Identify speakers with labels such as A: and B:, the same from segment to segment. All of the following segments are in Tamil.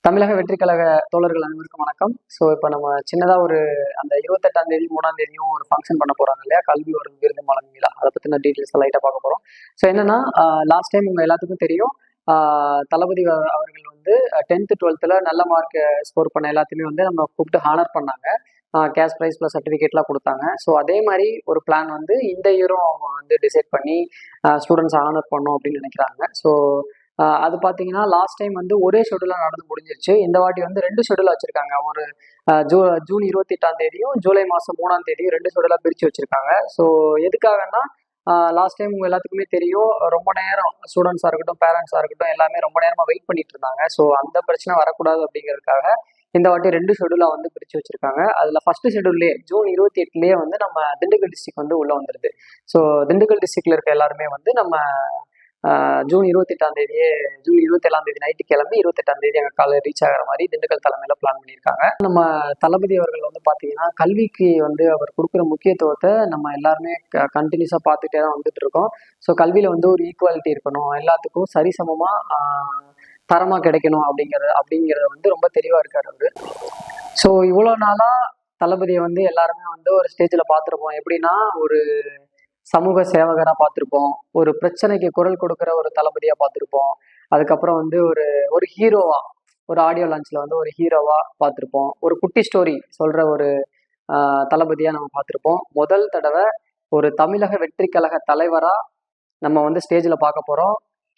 A: தமிழக வெற்றி கழக தோழர்கள் அனைவருக்கும் வணக்கம். ஸோ இப்போ நம்ம சின்னதாக ஒரு அந்த 28ஆம் தேதி 3ஆம் தேதியும் ஒரு ஃபங்க்ஷன் பண்ண போகிறாங்க இல்லையா, கல்வி ஒரு விருது வழங்கும் விழா. அதை பற்றின டீட்டெயில்ஸ் லைட்டாக பார்க்க போகிறோம். ஸோ என்னன்னா, லாஸ்ட் டைம் உங்கள் எல்லாத்துக்கும் தெரியும், தளபதி அவர்கள் வந்து 10th 12th நல்ல மார்க் ஸ்கோர் பண்ண எல்லாத்தையுமே வந்து நம்ம கூப்பிட்டு ஹானர் பண்ணாங்க. கேஷ் ப்ரைஸ் ப்ளஸ் சர்டிஃபிகேட்லாம் கொடுத்தாங்க. ஸோ அதே மாதிரி ஒரு பிளான் வந்து இந்த இயரும் அவங்க வந்து டிசைட் பண்ணி ஸ்டூடெண்ட்ஸ் ஹானர் பண்ணோம் அப்படின்னு நினைக்கிறாங்க. ஸோ அது பார்த்தீங்கன்னா லாஸ்ட் டைம் வந்து ஒரே ஷெடியூலாக நடந்து முடிஞ்சிருச்சு. இந்த வாட்டி வந்து 2 ஷெடியூல் வச்சிருக்காங்க. ஒரு ஜூன் 28ஆம் தேதியும் ஜூலை மாதம் 3ஆம் தேதியும் 2 ஷெடியூலாக பிரித்து வச்சிருக்காங்க. ஸோ எதுக்காகன்னா, லாஸ்ட் டைம் உங்க எல்லாத்துக்குமே தெரியும், ரொம்ப நேரம் ஸ்டூடெண்ட்ஸாக இருக்கட்டும் பேரண்ட்ஸாக இருக்கட்டும் எல்லாமே ரொம்ப நேரமாக வெயிட் பண்ணிட்டு இருந்தாங்க. ஸோ அந்த பிரச்சனை வரக்கூடாது அப்படிங்கிறதுக்காக இந்த வாட்டி 2 ஷெடியூலாக வந்து பிரித்து வச்சிருக்காங்க. அதில் ஃபர்ஸ்ட் ஷெடியூல்லே ஜூன் 28லேயே வந்து நம்ம திண்டுக்கல் டிஸ்ட்ரிக்ட் வந்து உள்ள வந்துருது. ஸோ திண்டுக்கல் டிஸ்ட்ரிக்ட்ல இருக்க எல்லாருமே வந்து நம்ம ஜூன் 27ஆம் தேதியே ஜூன் 27ஆம் தேதி நைட்டு கிளம்பி 28ஆம் தேதி அங்கே காலை ரீச் ஆகிற மாதிரி திண்டுக்கல் தலைமையில பிளான் பண்ணியிருக்காங்க. நம்ம தளபதி அவர்கள் வந்து பார்த்தீங்கன்னா கல்விக்கு வந்து அவர் கொடுக்குற முக்கியத்துவத்தை நம்ம எல்லாருமே கண்டினியூஸாக பார்த்துட்டே தான் வந்துட்டு இருக்கோம். ஸோ கல்வியில் வந்து ஒரு ஈக்குவாலிட்டி இருக்கணும், எல்லாத்துக்கும் சரிசமமாக தரமாக கிடைக்கணும் அப்படிங்கிறத வந்து ரொம்ப தெளிவாக இருக்கார் அவரு. ஸோ இவ்வளோ நாளாக தளபதியை வந்து எல்லாருமே வந்து ஒரு ஸ்டேஜில் பார்த்துருப்போம். எப்படின்னா, ஒரு சமூக சேவகராக பார்த்துருப்போம், ஒரு பிரச்சனைக்கு குரல் கொடுக்குற ஒரு தளபதியாக பார்த்துருப்போம். அதுக்கப்புறம் வந்து ஒரு ஒரு ஹீரோவா, ஒரு ஆடியோ லான்ச்சில் வந்து ஒரு ஹீரோவா பார்த்துருப்போம். ஒரு குட்டி ஸ்டோரி சொல்ற ஒரு தளபதியாக நம்ம பார்த்துருப்போம். முதல் தடவை ஒரு தமிழக வெற்றி கழக தலைவராக நம்ம வந்து ஸ்டேஜில் பார்க்க போகிறோம்.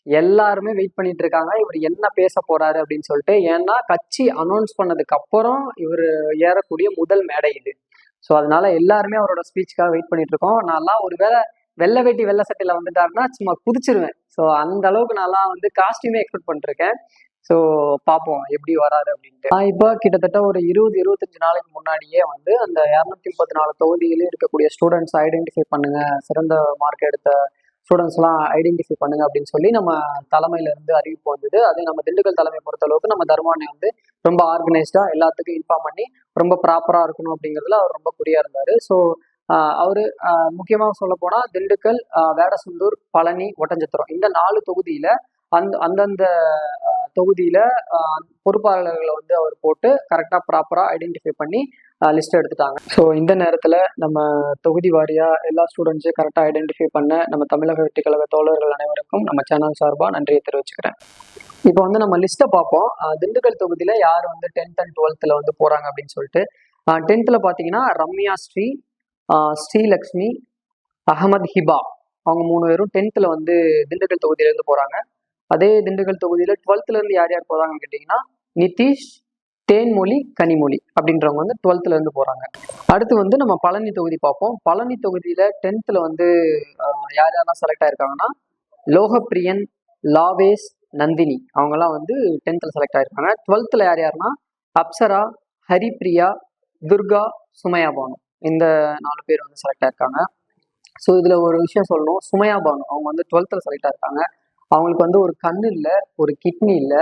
A: எல்லாருமே வெயிட் பண்ணிட்டு இருக்காங்க, இவர் என்ன பேச போறாரு அப்படின்னு சொல்லிட்டு. ஏன்னா கட்சி அனௌன்ஸ் பண்ணதுக்கு அப்புறம் இவர் ஏறக்கூடிய முதல் மேடை இது. ஸோ அதனால எல்லாருமே அவரோட ஸ்பீச்சுக்காக வெயிட் பண்ணிட்டு இருக்கோம். நான்லாம் ஒரு வேளை வெள்ளை வேட்டி வெள்ளை சட்டையில வந்துட்டாருன்னா சும்மா குதிச்சிருவேன். ஸோ அந்த அளவுக்கு நான்லாம் வந்து காஸ்டியூமே எக்ஸ்பெக்ட் பண்ணிருக்கேன். ஸோ பார்ப்போம் எப்படி வராரு அப்படின்ட்டு. இப்போ கிட்டத்தட்ட ஒரு 20-25 நாளைக்கு முன்னாடியே வந்து அந்த 234 தொகுதியிலும் இருக்கக்கூடிய ஸ்டூடெண்ட்ஸ் ஐடென்டிஃபை பண்ணுங்க, சிறந்த மார்க் எடுத்த ஸ்டூடெண்ட்ஸ்லாம் ஐடென்டிஃபை பண்ணுங்க அப்படின்னு சொல்லி நம்ம தலைமையில இருந்து அறிவிப்பு வந்தது. அதே நம்ம திண்டுக்கல் தலைமை பொறுத்த அளவுக்கு நம்ம தர்மானி வந்து ரொம்ப ஆர்கனைஸ்டா எல்லாத்துக்கும் இன்ஃபார்ம் பண்ணி ரொம்ப ப்ராப்பரா இருக்கணும் அப்படிங்கிறதுல அவர் ரொம்ப குறியா இருந்தாரு. ஸோ அவரு முக்கியமாக சொல்ல போனா திண்டுக்கல், வேடசந்தூர், பழனி, ஒட்டஞ்சத்திரம் இந்த 4 தொகுதியில அந்தந்த தொகுதியில பொறுப்பாளர்களை வந்து அவர் போட்டு கரெக்டா ப்ராப்பரா ஐடென்டிஃபை பண்ணி லிஸ்ட் எடுத்துட்டாங்க. ஸோ இந்த நேரத்தில் நம்ம தொகுதி வாரியா எல்லா ஸ்டூடெண்ட்ஸையும் கரெக்டாக ஐடென்டிஃபை பண்ண நம்ம தமிழக வெற்றி கழக தோழர்கள் அனைவருக்கும் நம்ம சேனல் சார்பாக நன்றியை தெரிவிச்சுக்கிறேன். இப்போ வந்து நம்ம லிஸ்ட்டை பார்ப்போம். திண்டுக்கல் தொகுதியில யார் வந்து 10th and 12th வந்து போறாங்க அப்படின்னு சொல்லிட்டு. 10th பார்த்தீங்கன்னா ரம்யா ஸ்ரீ, ஸ்ரீலக்ஷ்மி, அகமது ஹிபா, அவங்க 3 பேரும் 10th வந்து திண்டுக்கல் தொகுதியிலேருந்து போறாங்க. அதே திண்டுக்கல் தொகுதியில 12th இருந்து யார் யார் போறாங்கன்னு கேட்டீங்கன்னா நிதிஷ், தேன்மொழி, கனிமொழி அப்படின்றவங்க வந்து 12th இருந்து போறாங்க. அடுத்து வந்து நம்ம பழனி தொகுதி பார்ப்போம். பழனி தொகுதியில 10th வந்து யார் யாரெல்லாம் செலக்ட் ஆயிருக்காங்கன்னா லோகப்பிரியன், லாவேஸ், நந்தினி அவங்கெல்லாம் வந்து 10th செலக்ட் ஆயிருக்காங்க. 12th யார் யாருன்னா அப்சரா, ஹரிப்ரியா, துர்கா, சுமையா பானு இந்த 4 பேர் வந்து செலக்ட் ஆயிருக்காங்க. ஸோ இதுல ஒரு விஷயம் சொல்லணும். சுமையா பானு அவங்க வந்து 12th செலக்ட் ஆயிருக்காங்க. அவங்களுக்கு வந்து ஒரு கண்ணு இல்லை, ஒரு கிட்னி இல்லை.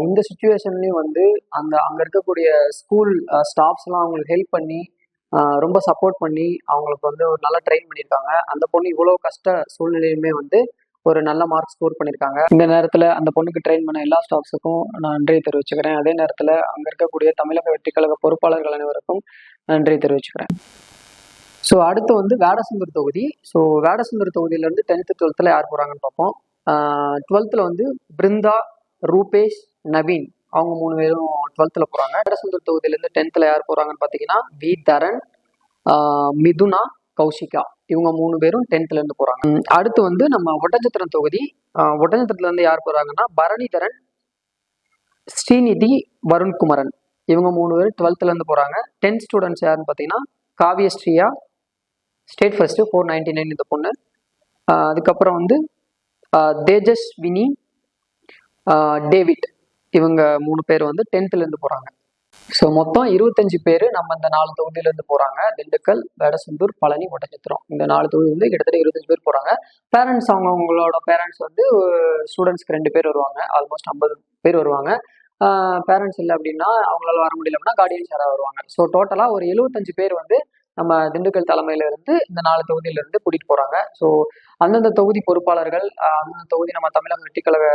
A: இந்த சுச்சுவேஷன்லையும் வந்து அங்கே இருக்கக்கூடிய ஸ்கூல் ஸ்டாஃப்ஸ்லாம் அவங்களுக்கு ஹெல்ப் பண்ணி ரொம்ப சப்போர்ட் பண்ணி அவங்களுக்கு வந்து ஒரு நல்லா ட்ரெயின் பண்ணியிருக்காங்க. அந்த பொண்ணு இவ்வளோ கஷ்ட சூழ்நிலையுமே வந்து ஒரு நல்ல மார்க் ஸ்கோர் பண்ணியிருக்காங்க. இந்த நேரத்தில் அந்த பொண்ணுக்கு ட்ரெயின் பண்ண எல்லா ஸ்டாஃப்ஸுக்கும் நான் நன்றியை தெரிவிச்சுக்கிறேன். அதே நேரத்தில் அங்கே இருக்கக்கூடிய தமிழக வெற்றி கழக பொறுப்பாளர்கள் அனைவருக்கும் நன்றியை தெரிவிச்சுக்கிறேன். ஸோ அடுத்து வந்து வேடசந்தூர் தொகுதி. ஸோ வேடசந்தூர் தொகுதியிலேருந்து 10th 12th யார் போகிறாங்கன்னு பார்ப்போம். 12th வந்து பிருந்தா, ரூபேஷ், நவீன் அவங்க 3 பேரும் 12th போறாங்க. வேடசந்தூர் தொகுதியிலேருந்து 10th யார் போறாங்கன்னு பார்த்தீங்கன்னா வி தரன், மிதுனா, கௌஷிகா இவங்க 3 பேரும் 10th இருந்து போறாங்க. அடுத்து வந்து நம்ம ஒட்டஞ்சத்திரம் தொகுதி. ஒட்டஞ்சத்திரத்துல இருந்து யார் போறாங்கன்னா பரணிதரன், ஸ்ரீநிதி, வருண்குமரன் இவங்க 3 பேரும் 12th இருந்து போறாங்க. 10th ஸ்டூடெண்ட்ஸ் யாருன்னு பார்த்தீங்கன்னா காவியஸ்ரீயா, ஸ்டேட் ஃபர்ஸ்ட் 499 இந்த பொண்ணு. அதுக்கப்புறம் வந்து தேஜஸ்வினி, டேவிட் இவங்க 3 பேர் வந்து 10th இருந்து போறாங்க. ஸோ மொத்தம் 25 பேர் நம்ம இந்த 4 தொகுதியிலேருந்து போறாங்க. திண்டுக்கல், வேடசந்தூர், பழனி, ஒட்டஞ்சத்திரம் இந்த 4 தொகுதி வந்து கிட்டத்தட்ட 25 பேர் போறாங்க. பேரண்ட்ஸ் அவங்களோட பேரண்ட்ஸ் வந்து ஸ்டூடெண்ட்ஸ்க்கு 2 பேர் வருவாங்க. ஆல்மோஸ்ட் 50 பேர் வருவாங்க. பேரண்ட்ஸ் இல்லை அப்படின்னா அவங்களால வர முடியல அப்படின்னா கார்டியன்ஸ் யாராவது வருவாங்க. ஸோ டோட்டலாக ஒரு 75 பேர் வந்து நம்ம திண்டுக்கல் தலைமையில இருந்து இந்த 4 தொகுதியில இருந்து கூட்டிட்டு போறாங்க. ஸோ அந்தந்த தொகுதி பொறுப்பாளர்கள், அந்தந்த தொகுதி நம்ம தமிழக வெற்றி கழக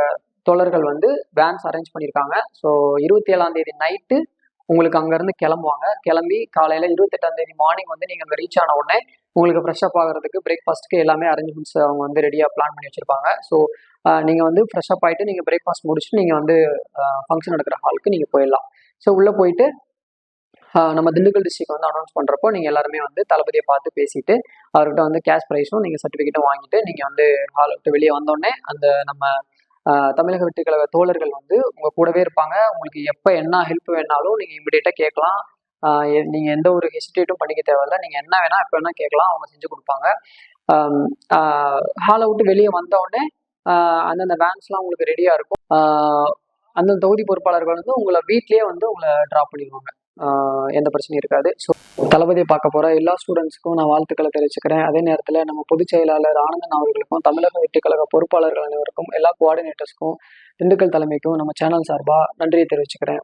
A: தோழர்கள் வந்து வேன்ஸ் அரேஞ்ச் பண்ணியிருக்காங்க. ஸோ 27ஆம் தேதி நைட்டு உங்களுக்கு அங்கேருந்து கிளம்புவாங்க. கிளம்பி காலையில் 28ஆம் தேதி மார்னிங் வந்து நீங்கள் அங்கே ரீச் ஆன உடனே உங்களுக்கு ஃப்ரெஷ்அப் ஆகிறதுக்கு பிரேக்ஃபாஸ்ட்டுக்கு எல்லாமே அரேஞ்ச்மெண்ட்ஸ் அவங்க வந்து ரெடியாக பிளான் பண்ணி வச்சுருப்பாங்க. ஸோ நீங்கள் வந்து ஃப்ரெஷ்அப் ஆகிட்டு நீங்கள் பிரேக்ஃபாஸ்ட் முடிச்சுட்டு நீங்கள் வந்து ஃபங்க்ஷன் நடக்கிற ஹாலுக்கு நீங்கள் போயிடலாம். ஸோ உள்ளே போயிட்டு நம்ம திண்டுக்கல் டிஸ்ட்ரிக்ட் வந்து அனௌன்ஸ் பண்ணுறப்போ நீங்கள் எல்லாருமே வந்து தளபதியை பார்த்து பேசிட்டு அவர்கிட்ட வந்து கேஷ் ப்ரைஸும் நீங்கள் சர்டிஃபிகேட்டும் வாங்கிட்டு நீங்கள் வந்து ஹாலை விட்டு வெளியே வந்தோடனே அந்த நம்ம தமிழக வெற்றிக்கழக தோழர்கள் வந்து உங்கள் கூடவே இருப்பாங்க. உங்களுக்கு எப்போ என்ன ஹெல்ப் வேணாலும் நீங்கள் இமிடியேட்டாக கேட்கலாம். நீங்கள் எந்த ஒரு ஹெசிடேட்டும் பண்ணிக்க தேவையில்லை. நீங்கள் என்ன வேணால் எப்போ வேணால் கேட்கலாம், அவங்க செஞ்சு கொடுப்பாங்க. ஹாலை விட்டு வெளியே வந்தோடனே அந்தந்த வேன்ஸ்லாம் உங்களுக்கு ரெடியாக இருக்கும். அந்தந்த தொகுதி பொறுப்பாளர்கள் வந்து உங்களை வீட்லேயே வந்து உங்களை ட்ராப் பண்ணிடுவாங்க. எந்த பிரச்சனையும் இருக்காது. ஸோ தளபதியை பார்க்க போகிற எல்லா ஸ்டூடெண்ட்ஸ்க்கும் நான் வாழ்த்துக்களை தெரிவிச்சுக்கிறேன். அதே நேரத்தில் நம்ம பொதுச் செயலாளர் ஆனந்தன் அவர்களுக்கும், தமிழக வெற்றிக்கழக பொறுப்பாளர்கள் அனைவருக்கும், எல்லா கோஆர்டினேட்டர்ஸ்க்கும், திண்டுக்கல் தலைமைக்கும் நம்ம சேனல் சார்பாக நன்றியை தெரிவிச்சுக்கிறேன்.